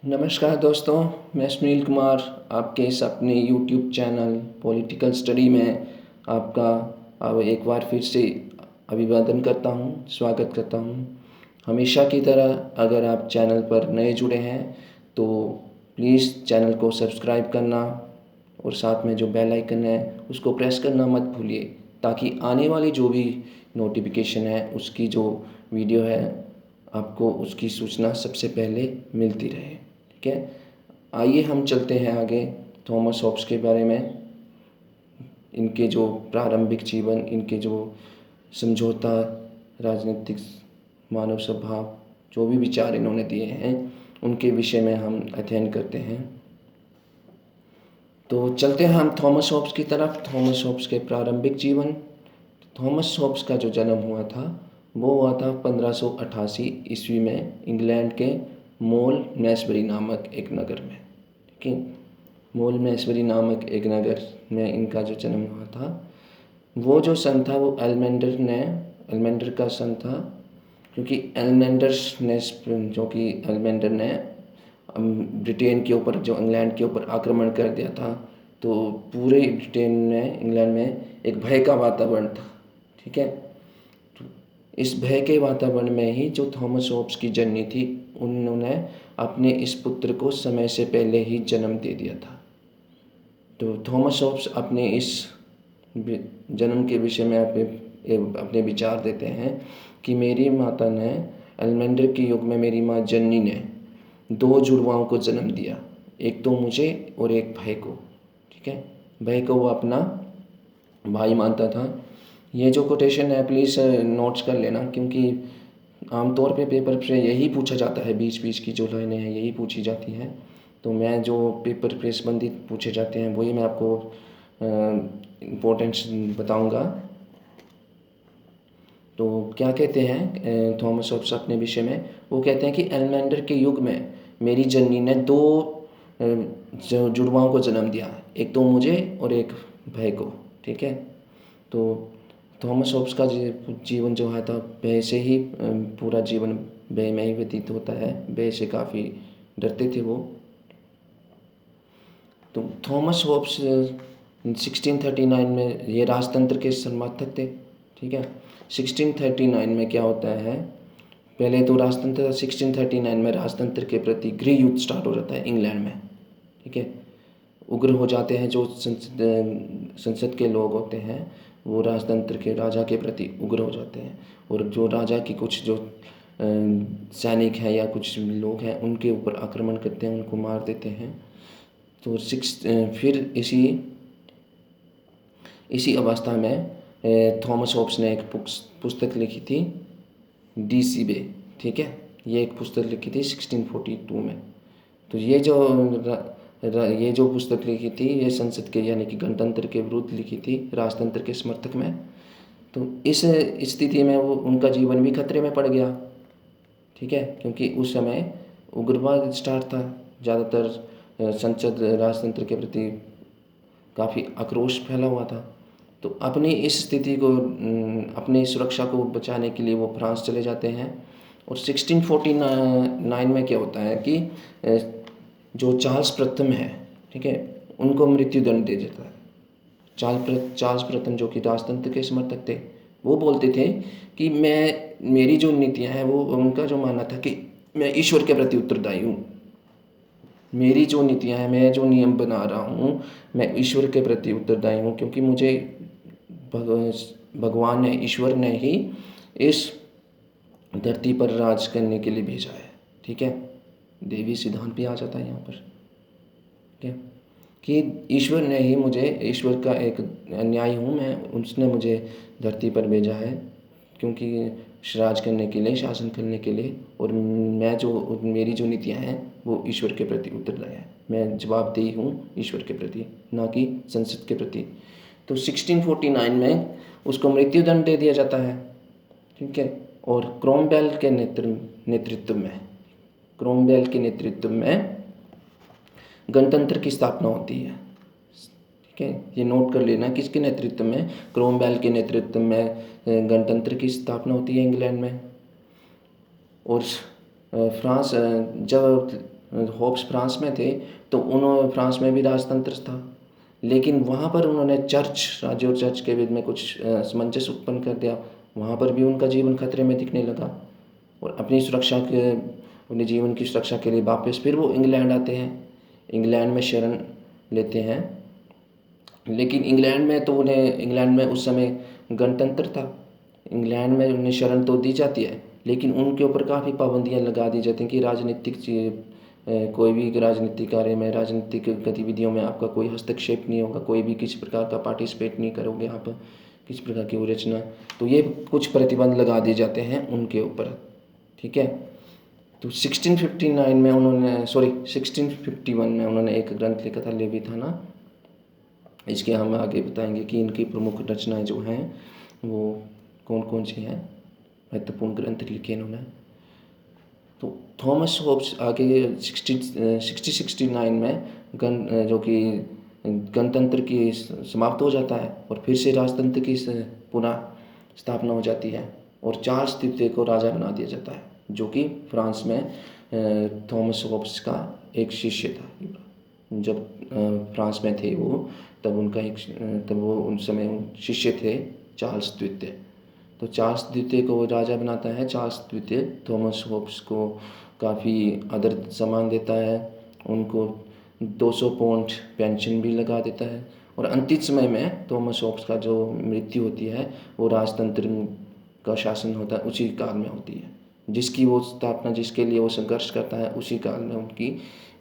नमस्कार दोस्तों, मैं सुनील कुमार आपके इस अपने यूट्यूब चैनल पॉलिटिकल स्टडी में आपका अब एक बार फिर से अभिवादन करता हूँ, स्वागत करता हूँ। हमेशा की तरह अगर आप चैनल पर नए जुड़े हैं तो प्लीज़ चैनल को सब्सक्राइब करना और साथ में जो बेल आइकन है उसको प्रेस करना मत भूलिए, ताकि आने वाली जो भी नोटिफिकेशन है उसकी जो वीडियो है आपको उसकी सूचना सबसे पहले मिलती रहे। ठीक है, आइए हम चलते हैं आगे थॉमस हॉब्स के बारे में। इनके जो प्रारंभिक जीवन, इनके जो समझौता, राजनीतिक, मानव स्वभाव, जो भी विचार इन्होंने दिए हैं उनके विषय में हम अध्ययन करते हैं। तो चलते हैं हम थॉमस हॉब्स की तरफ। थॉमस हॉब्स के प्रारंभिक जीवन। थॉमस हॉब्स का जो जन्म हुआ था वो हुआ था 1588 ईस्वी में इंग्लैंड के मोल मैसबरी नामक एक नगर में। ठीक है, मोल मैसबरी नामक एक नगर में इनका जो जन्म हुआ था। वो जो सन था वो एलमेंडर का सन था, क्योंकि एलमेंडर ने ब्रिटेन के ऊपर, जो इंग्लैंड के ऊपर आक्रमण कर दिया था, तो पूरे ब्रिटेन में, इंग्लैंड में एक भय का वातावरण था। ठीक है, तो इस भय के वातावरण में ही जो थॉमस हॉब्स की जननी थी, उन्होंने अपने इस पुत्र को समय से पहले ही जन्म दे दिया था। तो थॉमस हॉब्स अपने इस जन्म के विषय में अपने विचार देते हैं कि मेरी माता ने, एलमेंडर के युग में मेरी माँ जननी ने दो जुड़वाओं को जन्म दिया, एक तो मुझे और एक भाई को। ठीक है, भाई को वो अपना भाई मानता था। ये जो कोटेशन है प्लीज़ नोट्स कर लेना, क्योंकि आमतौर पे पेपर पे यही पूछा जाता है, बीच बीच की जो लाइनें हैं यही पूछी जाती हैं। तो मैं जो पेपर पे संबंधित पूछे जाते हैं वही मैं आपको इम्पोर्टेंस बताऊंगा। तो क्या कहते हैं थॉमस हॉब्स अपने विषय में? वो कहते हैं कि एलमेंडर के युग में मेरी जननी ने दो जुड़वाओं को जन्म दिया, एक तो मुझे और एक भाई को। ठीक है, तो थॉमस हॉब्स का जीवन जो है था भय से ही, पूरा जीवन भय में ही व्यतीत होता है। भय से काफ़ी डरते थे वो। तो थॉमस हॉब्स 1639 में ये राजतंत्र के समर्थक थे। ठीक है, 1639 में क्या होता है, पहले तो राजतंत्र, 1639 में राजतंत्र के प्रति गृह युद्ध स्टार्ट हो जाता है इंग्लैंड में। ठीक है, उग्र हो जाते हैं जो संसद के लोग होते हैं, वो राजतंत्र के राजा के प्रति उग्र हो जाते हैं, और जो राजा की कुछ जो सैनिक हैं या कुछ लोग हैं उनके ऊपर आक्रमण करते हैं, उनको मार देते हैं। तो फिर इसी अवस्था में थॉमस हॉब्स ने एक पुस्तक लिखी थी, डी सी बे। ठीक है, ये एक पुस्तक लिखी थी 1642 में। तो ये जो पुस्तक लिखी थी ये संसद के, यानी कि गणतंत्र के विरुद्ध लिखी थी, राजतंत्र के समर्थक में। तो इस स्थिति में वो, उनका जीवन भी खतरे में पड़ गया। ठीक है, क्योंकि उस समय उग्रवाद स्टार्ट था, ज़्यादातर संसद राजतंत्र के प्रति काफ़ी आक्रोश फैला हुआ था। तो अपनी इस स्थिति को, अपनी सुरक्षा को बचाने के लिए वो फ्रांस चले जाते हैं। और 1649 में क्या होता है कि जो चार्ल्स प्रथम है, ठीक है, उनको मृत्यु दंड दे देता है। चार्ल्स प्रथम जो कि राजतंत्र के समर्थक थे, वो बोलते थे कि मेरी जो नीतियाँ हैं, वो, उनका जो मानना था कि मैं ईश्वर के प्रति उत्तरदायी हूँ। मेरी जो नीतियाँ हैं, मैं जो नियम बना रहा हूँ, मैं ईश्वर के प्रति उत्तरदायी हूँ, क्योंकि मुझे भगवान ने, ईश्वर ने ही इस धरती पर राज करने के लिए भेजा है। ठीक है, देवी सिद्धांत भी आ जाता है यहाँ पर। ठीक है, कि ईश्वर ने ही मुझे, ईश्वर का एक न्याय हूँ मैं, उसने मुझे धरती पर भेजा है, क्योंकि राज करने के लिए, शासन करने के लिए, और मेरी जो नीतियाँ हैं वो ईश्वर के प्रति उत्तरदायी है। मैं जवाबदेही हूँ ईश्वर के प्रति, ना कि संसद के प्रति। तो 1649 में उसको मृत्यु दंड दे दिया जाता है। ठीक है, और क्रोमवेल के नेतृत्व में गणतंत्र की स्थापना होती है। ठीक है, ये नोट कर लेना, किसके नेतृत्व में? क्रोमवेल के नेतृत्व में गणतंत्र की स्थापना होती है इंग्लैंड में। और फ्रांस, जब होब्स फ्रांस में थे तो उन्होंने फ्रांस में भी राजतंत्र था, लेकिन वहाँ पर उन्होंने राज्य और चर्च के बीच में कुछ असमंजस उत्पन्न कर दिया। वहाँ पर भी उनका जीवन खतरे में दिखने लगा और अपने जीवन की सुरक्षा के लिए वापस फिर वो इंग्लैंड आते हैं, इंग्लैंड में शरण लेते हैं। लेकिन इंग्लैंड में उस समय गणतंत्र था, इंग्लैंड में उन्हें शरण तो दी जाती है, लेकिन उनके ऊपर काफ़ी पाबंदियां लगा दी जाती हैं कि कोई भी राजनीतिक कार्य में, राजनीतिक गतिविधियों में आपका कोई हस्तक्षेप नहीं होगा, कोई भी किसी प्रकार का पार्टिसिपेट नहीं करोगे आप, किसी प्रकार की विरचना। तो ये कुछ प्रतिबंध लगा दिए जाते हैं उनके ऊपर, ठीक है। तो 1651 में उन्होंने एक ग्रंथ लिखा था, लेविथाना। इसके हम आगे बताएंगे कि इनकी प्रमुख रचनाएं जो हैं वो कौन कौन सी हैं, महत्वपूर्ण ग्रंथ लिखे इन्होंने। तो थॉमस होब्स आगे 1669 में जो कि गणतंत्र की समाप्त हो जाता है और फिर से राजतंत्र की पुनः स्थापना हो जाती है और चार्ल्स तृतीय को राजा बना दिया जाता है, जो कि फ्रांस में थॉमस होब्स का एक शिष्य था। जब फ्रांस में थे वो, तब वो उन समय शिष्य थे चार्ल्स द्वितीय। तो चार्ल्स द्वितीय को वो राजा बनाता है। चार्ल्स द्वितीय थॉमस होब्स को काफ़ी आदर सम्मान देता है, उनको 200 पाउंड पेंशन भी लगा देता है और अंतिम समय में थॉमस होब्स का जो मृत्यु होती है वो राजतंत्र का शासन होता है उसी काल में होती है, जिसकी वो स्थापना, जिसके लिए वो संघर्ष करता है, उसी काल में उनकी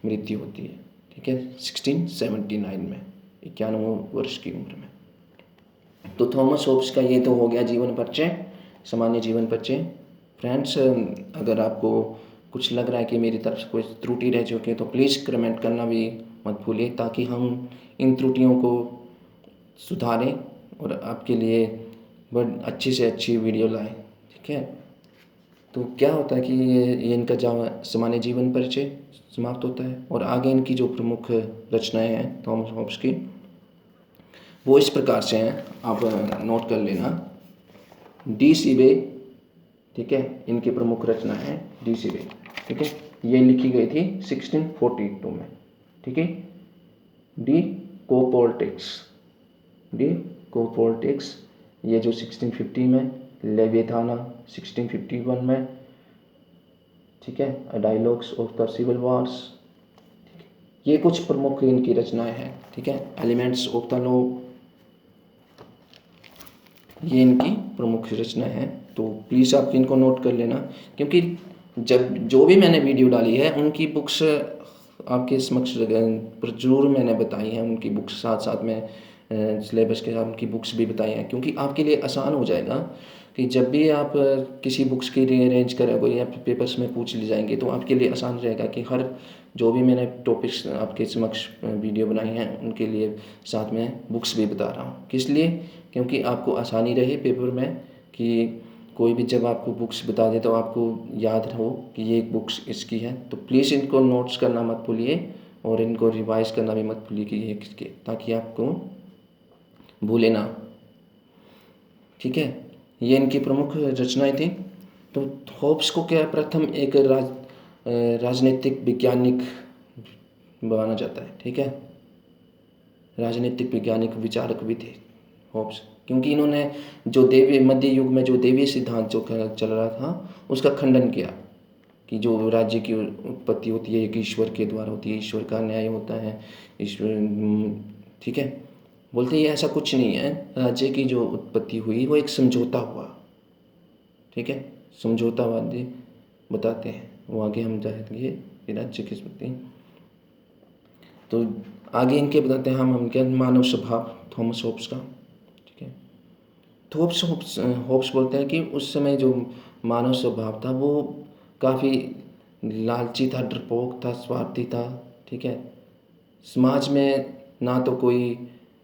मृत्यु होती है, ठीक है, 1679 में, 91 वर्ष की उम्र में। तो थॉमस होब्स का ये तो हो गया जीवन परिचय, सामान्य जीवन परिचय। फ्रेंड्स, अगर आपको कुछ लग रहा है कि मेरी तरफ से कोई त्रुटि रह चुकी है तो प्लीज़ कमेंट करना भी मत भूलिए, ताकि हम इन त्रुटियों को सुधारें और आपके लिए बहुत अच्छी से अच्छी वीडियो लाएं, ठीक है। तो क्या होता है कि ये इनका सामान्य जीवन परिचय समाप्त होता है और आगे इनकी जो प्रमुख रचनाएं हैं थॉमस होब्स की, वो इस प्रकार से हैं, आप नोट कर लेना। डी सीबे, ठीक है, इनकी प्रमुख रचना है डी सीबे, ठीक है। ये लिखी गई थी 1642 में, ठीक है। डी कोपोलिटिक्स, ये जो 1650 में, लेविथाना 1651 में, ठीक है, dialogues of the civil wars, ये कुछ प्रमुख इनकी रचनाएं हैं, ठीक है। एलिमेंट्स ऑफ द लॉ, ये इनकी प्रमुख रचनाएं हैं। तो प्लीज़ आप इनको नोट कर लेना, क्योंकि जो भी मैंने वीडियो डाली है उनकी बुक्स आपके समक्ष जरूर मैंने बताई हैं, उनकी बुक्स साथ साथ में सिलेबस के साथ उनकी बुक्स भी बताई हैं, क्योंकि आपके लिए आसान हो जाएगा कि जब भी आप किसी बुक्स की रीअरेंज करोगे या पेपर्स में पूछ ली जाएंगे तो आपके लिए आसान रहेगा कि हर जो भी मैंने टॉपिक्स आपके समक्ष वीडियो बनाई हैं उनके लिए साथ में बुक्स भी बता रहा हूँ। किस लिए? क्योंकि आपको आसानी रहे पेपर में कि कोई भी जब आपको बुक्स बता दे तो आपको याद हो कि ये एक बुक्स इसकी है। तो प्लीज़ इनको नोट्स करना मत भूलिए और इनको रिवाइज करना भी मत भूलिए कि ये किसके, ताकि आपको भूले ना, ठीक है। ये इनकी प्रमुख रचनाएं थी। तो होब्स को क्या प्रथम एक राजनीतिक वैज्ञानिक माना जाता है, ठीक है। राजनीतिक वैज्ञानिक विचारक भी थे होब्स, क्योंकि इन्होंने जो मध्य युग में जो देवीय सिद्धांत जो चल रहा था उसका खंडन किया कि जो राज्य की उत्पत्ति होती है एक ईश्वर के द्वारा होती है, ईश्वर का न्याय होता है, ईश्वर, ठीक है। बोलते हैं ऐसा कुछ नहीं है, राज्य की जो उत्पत्ति हुई वो एक समझौता हुआ, ठीक है, समझौतावादी बताते हैं वो आगे हम जाएंगे कि राज्य की उत्पत्ति। तो आगे इनके बताते हैं हम क्या मानव स्वभाव थॉमस होब्स का, ठीक है। होब्स बोलते हैं कि उस समय जो मानव स्वभाव था वो काफ़ी लालची था, डरपोक था, स्वार्थी था, ठीक है। समाज में ना तो कोई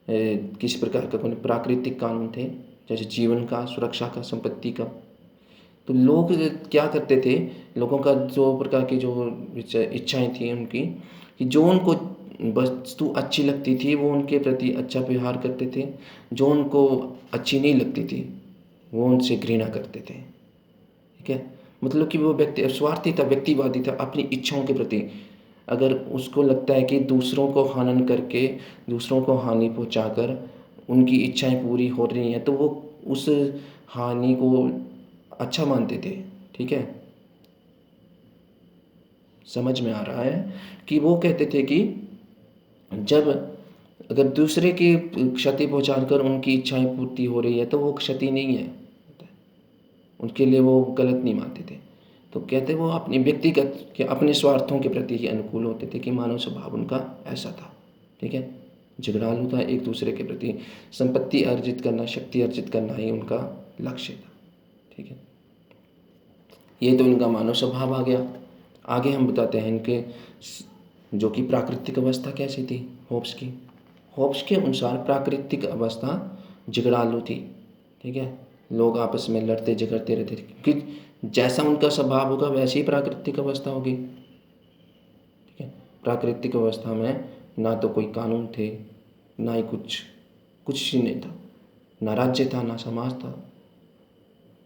किसी प्रकार का कोई प्राकृतिक कानून थे, जैसे जीवन का, सुरक्षा का, संपत्ति का। तो लोग क्या करते थे, लोगों का जो प्रकार की जो इच्छाएं थी उनकी, कि जो उनको वस्तु अच्छी लगती थी वो उनके प्रति अच्छा व्यवहार करते थे, जो उनको अच्छी नहीं लगती थी वो उनसे घृणा करते थे, ठीक है। मतलब कि वो व्यक्ति स्वार्थी था, व्यक्तिवादी था, अपनी इच्छाओं के प्रति अगर उसको लगता है कि दूसरों को हनन करके, दूसरों को हानि पहुंचाकर उनकी इच्छाएं पूरी हो रही हैं, तो वो उस हानि को अच्छा मानते थे। ठीक है, समझ में आ रहा है कि वो कहते थे कि जब अगर दूसरे की क्षति पहुंचाकर उनकी इच्छाएं पूर्ति हो रही है तो वो क्षति नहीं है, उनके लिए वो गलत नहीं मानते थे। तो कहते वो अपनी व्यक्तिगत के अपने स्वार्थों के प्रति ही अनुकूल होते थे कि मानव स्वभाव उनका ऐसा था। ठीक है, झगड़ालू था, एक दूसरे के प्रति संपत्ति अर्जित करना, शक्ति अर्जित करना ही उनका लक्ष्य था। ठीक है, ये तो इनका मानव स्वभाव आ गया। आगे हम बताते हैं इनके जो कि प्राकृतिक अवस्था कैसी थी होब्स की। होब्स के अनुसार प्राकृतिक अवस्था झगड़ालू थी। ठीक है, लोग आपस में लड़ते झगड़ते रहते थे क्योंकि जैसा उनका स्वभाव होगा वैसी ही प्राकृतिक अवस्था होगी। ठीक है, प्राकृतिक अवस्था में ना तो कोई कानून थे, ना ही कुछ ही नहीं था, ना राज्य था, ना समाज था,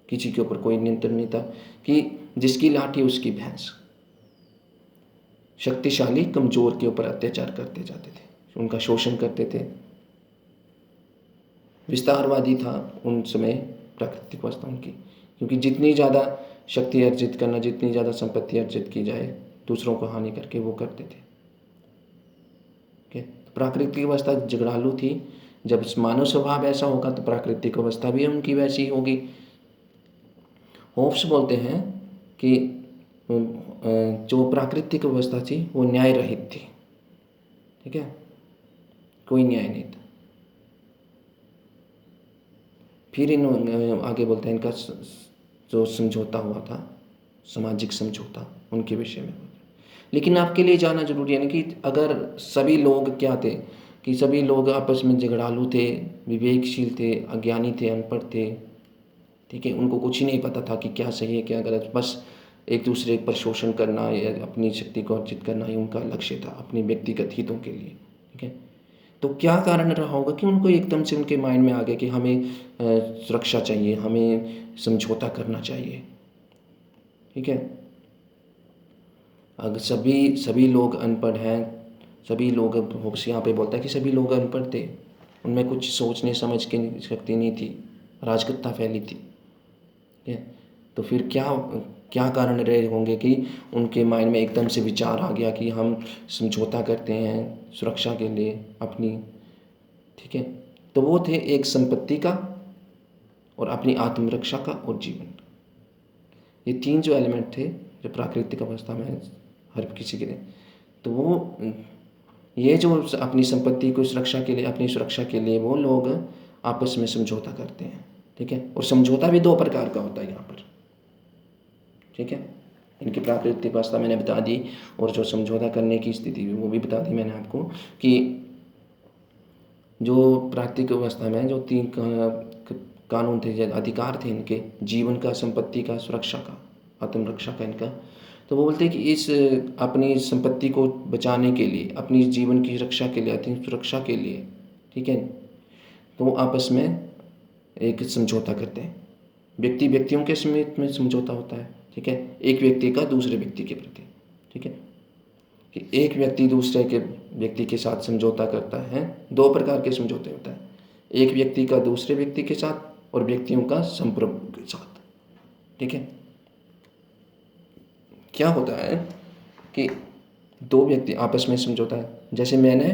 किसी के ऊपर कोई नियंत्रण नहीं था कि जिसकी लाठी उसकी भैंस। शक्तिशाली कमजोर के ऊपर अत्याचार करते जाते थे, उनका शोषण करते थे। विस्तारवादी था उन समय प्राकृतिक अवस्था उनकी, क्योंकि जितनी ज़्यादा शक्ति अर्जित करना, जितनी ज़्यादा संपत्ति अर्जित की जाए दूसरों को हानि करके, वो करते थे। तो प्राकृतिक अवस्था झगड़ालू थी। जब मानव स्वभाव ऐसा होगा तो प्राकृतिक अवस्था भी उनकी वैसी होगी। होब्स बोलते हैं कि जो प्राकृतिक अवस्था थी वो न्याय रहित थी। ठीक है, कोई न्याय नहीं था। फिर इन आगे बोलते हैं इनका जो समझौता हुआ था, सामाजिक समझौता, उनके विषय में। लेकिन आपके लिए जानना जरूरी है ना कि अगर सभी लोग क्या थे, कि सभी लोग आपस में झगड़ालू थे, विवेकशील थे, अज्ञानी थे, अनपढ़ थे। ठीक है, उनको कुछ ही नहीं पता था कि क्या सही है क्या गलत, बस एक दूसरे पर शोषण करना या अपनी शक्ति को अर्जित करना ही उनका लक्ष्य था, अपनी व्यक्तिगत हितों के लिए। ठीक है, तो क्या कारण रहा होगा कि उनको एकदम से उनके माइंड में आ गया कि हमें सुरक्षा चाहिए, हमें समझौता करना चाहिए। ठीक है, अगर सभी लोग अनपढ़ हैं, सभी लोग, होप्स यहाँ पे बोलता है कि सभी लोग अनपढ़ थे, उनमें कुछ सोचने समझ की शक्ति नहीं थी, अराजकता फैली थी। ठीक है, तो फिर क्या क्या कारण रहे होंगे कि उनके माइंड में एकदम से विचार आ गया कि हम समझौता करते हैं सुरक्षा के लिए अपनी। ठीक है, तो वो थे एक संपत्ति का और अपनी आत्मरक्षा का और जीवन का। ये तीन जो एलिमेंट थे जो प्राकृतिक अवस्था में हर किसी के लिए, तो वो ये जो अपनी संपत्ति को सुरक्षा के लिए, अपनी सुरक्षा के लिए वो लोग आपस में समझौता करते हैं। ठीक है, और समझौता भी दो प्रकार का होता है यहाँ पर। ठीक है, इनकी प्राकृतिक अवस्था मैंने बता दी, और जो समझौता करने की स्थिति वो भी बता दी मैंने आपको कि जो प्राकृतिक अवस्था में जो तीन कानून थे, अधिकार थे इनके, जीवन का, संपत्ति का, सुरक्षा का, आत्मरक्षा का इनका। तो वो बोलते हैं कि इस अपनी संपत्ति को बचाने के लिए, अपनी जीवन की रक्षा के लिए, आत्म सुरक्षा के लिए, ठीक है, तो वो आपस में एक समझौता करते हैं। व्यक्तियों के समेत में समझौता होता है। ठीक है, एक व्यक्ति का दूसरे व्यक्ति के प्रति। ठीक है, कि एक व्यक्ति दूसरे के व्यक्ति के साथ समझौता करता है। दो प्रकार के समझौते होता है, एक व्यक्ति का दूसरे व्यक्ति के साथ और व्यक्तियों का संप्रभु के साथ। ठीक है, क्या होता है कि दो व्यक्ति आपस में समझौता है, जैसे मैंने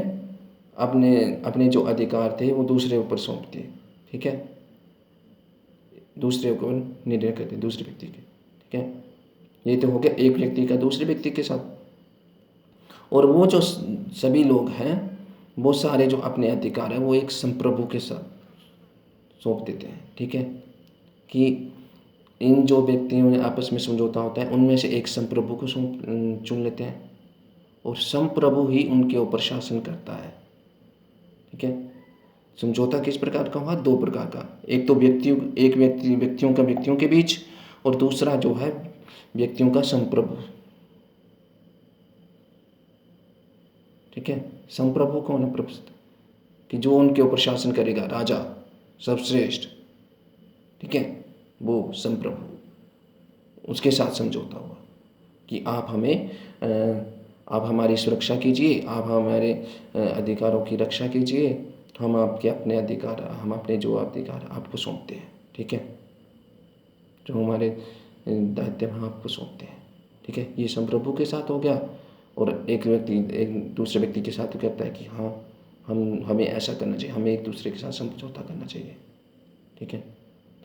अपने अपने जो अधिकार थे वो दूसरे ऊपर सौंप दिए। ठीक है, दूसरे को निर्णय करते दूसरे व्यक्ति के। ठीक है, ये तो हो गया एक व्यक्ति का दूसरे व्यक्ति के साथ। और वो जो सभी लोग हैं, वो सारे जो अपने अधिकार है वो एक संप्रभु के साथ सौंप देते हैं। ठीक है, कि इन जो व्यक्तियों में आपस में समझौता होता है उनमें से एक संप्रभु को चुन लेते हैं, और संप्रभु ही उनके ऊपर शासन करता है। ठीक है, समझौता किस प्रकार का हुआ? दो प्रकार का, एक तो व्यक्तियों का व्यक्तियों के बीच, और दूसरा जो है व्यक्तियों का संप्रभु। ठीक है, संप्रभु कौन है? प्रभु, कि जो उनके ऊपर शासन करेगा, राजा सर्वश्रेष्ठ। ठीक है, वो संप्रभु, उसके साथ समझौता हुआ कि आप हमें आप हमारी सुरक्षा कीजिए, आप हमारे अधिकारों की रक्षा कीजिए, हम आपके अपने अधिकार, हम अपने जो अधिकार आपको सौंपते हैं, ठीक है, जो हमारे दायित्व हम आपको सौंपते हैं, ठीक है। ये संप्रभु के साथ हो गया। और एक व्यक्ति एक दूसरे व्यक्ति के साथ कहता है कि हाँ हमें ऐसा करना चाहिए, हमें एक दूसरे के साथ समझौता करना चाहिए, ठीक है।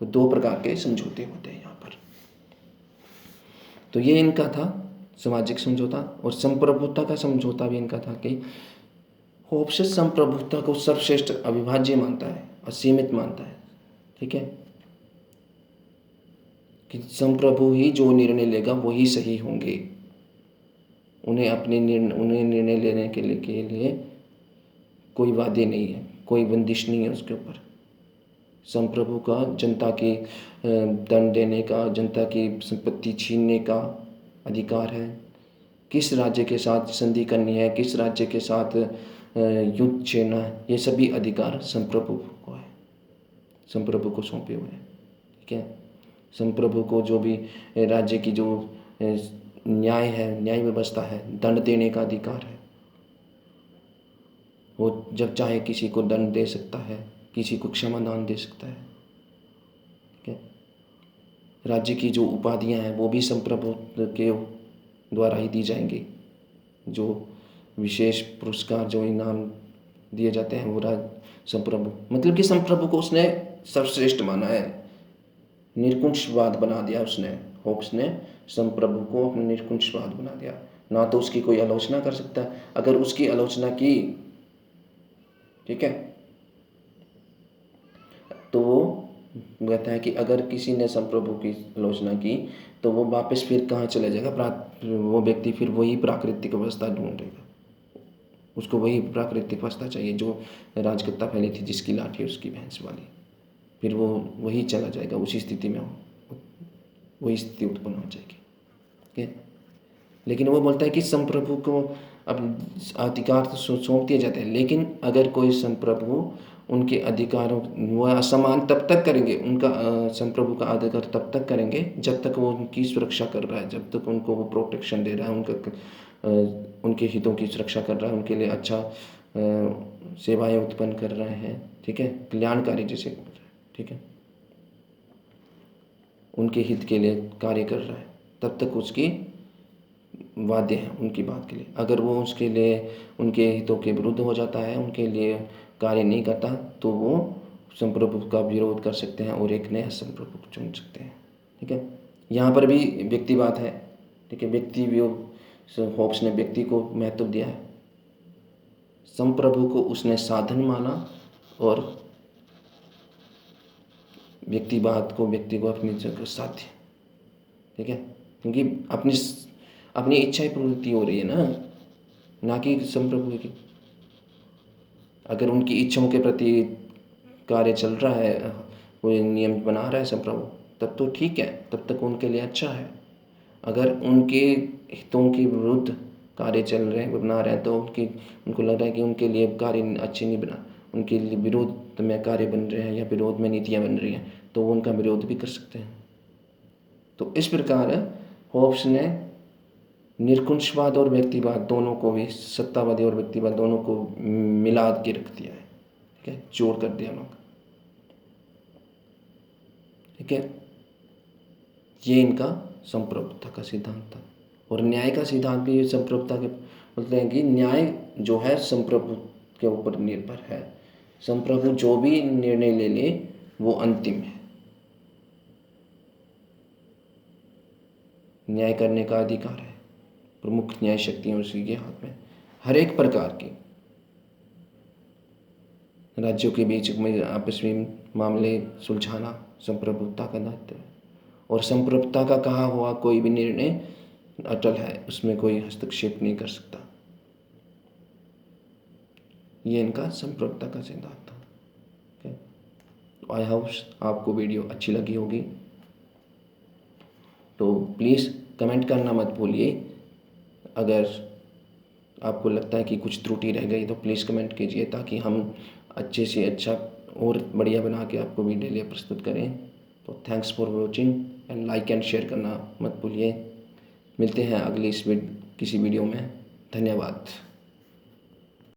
तो दो प्रकार के समझौते होते हैं यहाँ पर। तो ये इनका था सामाजिक समझौता। और संप्रभुता का समझौता भी इनका था कि होब्स संप्रभुता को सर्वश्रेष्ठ अविभाज्य मानता है, असीमित मानता है, ठीक है, कि संप्रभु ही जो निर्णय लेगा वही सही होंगे। उन्हें निर्णय लेने के लिए कोई वादे नहीं है, कोई बंदिश नहीं है उसके ऊपर। संप्रभु का जनता के दंड देने का, जनता की संपत्ति छीनने का अधिकार है। किस राज्य के साथ संधि करनी है, किस राज्य के साथ युद्ध छेड़ना है, ये सभी अधिकार संप्रभु को है, संप्रभु को सौंपे हुए हैं, ठीक है। संप्रभु को जो भी राज्य की जो न्याय है, न्याय व्यवस्था है, दंड देने का अधिकार है। वो जब चाहे किसी को दंड दे सकता है, किसी को क्षमादान दे सकता है, ठीक है। राज्य की जो उपाधियां हैं वो भी संप्रभु के द्वारा ही दी जाएंगी। जो विशेष पुरस्कार, जो इनाम दिए जाते हैं वो संप्रभु, मतलब कि संप्रभु को उसने सर्वश्रेष्ठ माना है, निरकुंशवाद बना दिया उसने। होब्स ने संप्रभु को अपने निरकुंशवाद बना दिया, ना तो उसकी कोई आलोचना कर सकता। अगर उसकी आलोचना की, ठीक है, तो वो कहता है कि अगर किसी ने संप्रभु की आलोचना की तो वो वापस फिर कहाँ चला जाएगा, वो व्यक्ति फिर वही प्राकृतिक अवस्था ढूंढेगा, उसको वही प्राकृतिक अवस्था चाहिए जो राजकत्ता फैली थी, जिसकी लाठी उसकी भैंस वाली, फिर वो वही चला जाएगा, उसी स्थिति में वही स्थिति उत्पन्न हो जाएगी, ठीक है। लेकिन वो बोलता है कि संप्रभु को अब अधिकार तो सौंप दिए जाते हैं, लेकिन अगर कोई संप्रभु उनके अधिकारों वो असमान तब तक करेंगे, उनका संप्रभु का अधिकार तब तक करेंगे जब तक वो उनकी सुरक्षा कर रहा है, जब तक उनको वो प्रोटेक्शन दे रहा है, उनके हितों की सुरक्षा कर रहा है, उनके लिए अच्छा सेवाएं उत्पन्न कर रहे हैं, ठीक है, कल्याणकारी जैसे, ठीक है, उनके हित के लिए कार्य कर रहा है, तब तक उसकी वाद्य है उनकी बात के लिए। अगर वो उसके लिए उनके हितों के विरुद्ध हो जाता है, उनके लिए कार्य नहीं करता, तो वो संप्रभु का विरोध कर सकते हैं और एक नया संप्रभु चुन सकते हैं, ठीक है। यहाँ पर भी व्यक्तिवाद है, ठीक है, व्यक्ति होब्स ने व्यक्ति को महत्व दिया है। संप्रभु को उसने साधन माना और व्यक्तिवाद को, व्यक्ति को अपनी जगह साध्य, ठीक है, क्योंकि अपनी इच्छा ही प्रवृत्ति हो रही है ना कि संप्रभु की। अगर उनकी इच्छाओं के प्रति कार्य चल रहा है, कोई नियम बना रहा है संप्रभु, तब तो ठीक है, तब तक उनके लिए अच्छा है। अगर उनके हितों के विरुद्ध कार्य चल रहे हैं, बना रहे हैं, तो उनको लग रहा है कि उनके लिए कार्य अच्छे नहीं बना, उनके लिए विरोध में कार्य बन रहे हैं या विरोध में नीतियाँ बन रही हैं, तो वो उनका विरोध भी कर सकते हैं। तो इस प्रकार होब्स ने निरकुंशवाद और व्यक्तिवाद दोनों को भी, सत्तावादी और व्यक्तिवाद दोनों को मिला के रख दिया है, ठीक है, जोड़ कर दिया लोग, ठीक है। ये इनका संप्रभुता का सिद्धांत था। और न्याय का सिद्धांत भी संप्रभुता के बोलते हैं कि न्याय जो है संप्रभु के ऊपर निर्भर है, संप्रभु जो भी निर्णय ले ले वो अंतिम है। न्याय करने का अधिकार है, प्रमुख न्याय शक्तियाँ उसी के हाथ में। हर एक प्रकार की राज्यों के बीच में आपस में मामले सुलझाना संप्रभुता का दायित्व है। और संप्रभुता का कहा हुआ कोई भी निर्णय अटल है, उसमें कोई हस्तक्षेप नहीं कर सकता। ये इनका संप्रभुता का सिद्धांत था, ओके। आई होप आपको वीडियो अच्छी लगी होगी, तो प्लीज़ कमेंट करना मत भूलिए। अगर आपको लगता है कि कुछ त्रुटि रह गई तो प्लीज़ कमेंट कीजिए, ताकि हम अच्छे से अच्छा और बढ़िया बना के आपको वीडियो लिए प्रस्तुत करें। तो thanks for watching and like and share करना मत भूलिए। मिलते हैं अगली किसी वीडियो में। धन्यवाद।